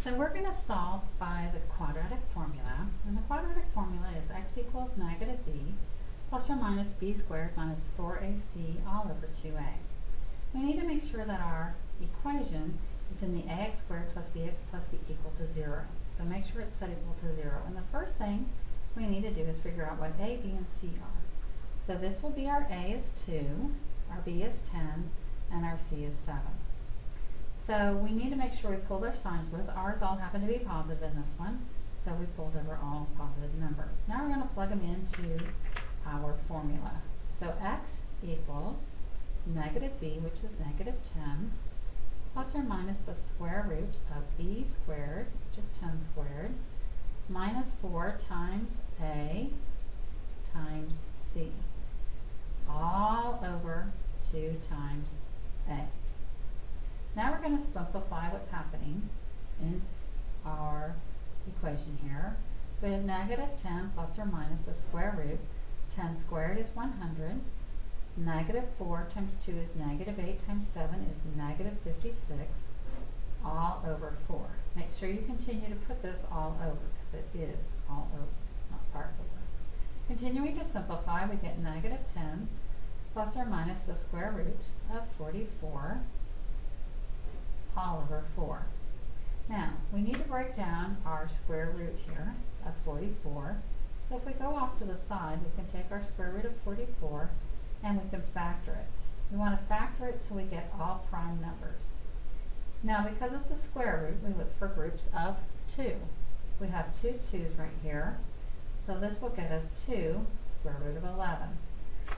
So we're going to solve by the quadratic formula, and the quadratic formula is x equals negative b plus or minus b squared minus 4ac all over 2a. We need to make sure that our equation is in the ax squared plus bx plus c equal to 0. So make sure it's set equal to 0. And the first thing we need to do is figure out what a, b, and c are. So this will be our a is 2, our b is 10, and our c is 7. So we need to make sure we pulled our signs with. Ours all happen to be positive in this one, so we pulled over all positive numbers. Now we're going to plug them into our formula. So x equals negative b, which is negative 10, plus or minus the square root of b squared, which is 10 squared, minus 4 times a times c, all over 2 times a. Now we're going to simplify what's happening in our equation here. We have negative 10 plus or minus the square root. 10 squared is 100. Negative 4 times 2 is negative 8 times 7 is negative 56, all over 4. Make sure you continue to put this all over, because it is all over, not part over. Continuing to simplify, we get negative 10 plus or minus the square root of 44, all over 4. Now, we need to break down our square root here of 44. So if we go off to the side, we can take our square root of 44 and we can factor it. We want to factor it till we get all prime numbers. Now, because it's a square root, we look for groups of 2. We have two 2's right here, so this will get us 2 square root of 11.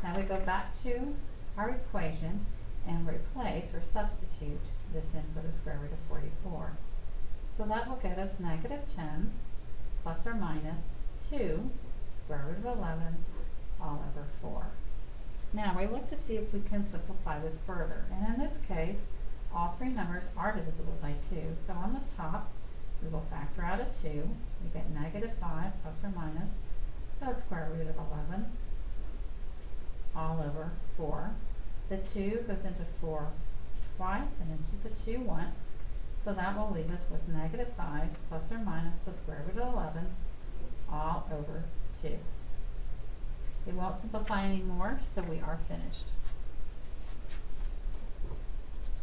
Now we go back to our equation and replace or substitute this in for the square root of 44. So that will get us negative 10 plus or minus 2 square root of 11 all over 4. Now we look to see if we can simplify this further. And in this case, all three numbers are divisible by 2. So on the top, we will factor out a 2. We get negative 5 plus or minus the square root of 11 all over 4. The 2 goes into 4 twice and into the 2 once. So that will leave us with negative 5 plus or minus the square root of 11 all over 2. It won't simplify anymore, so we are finished.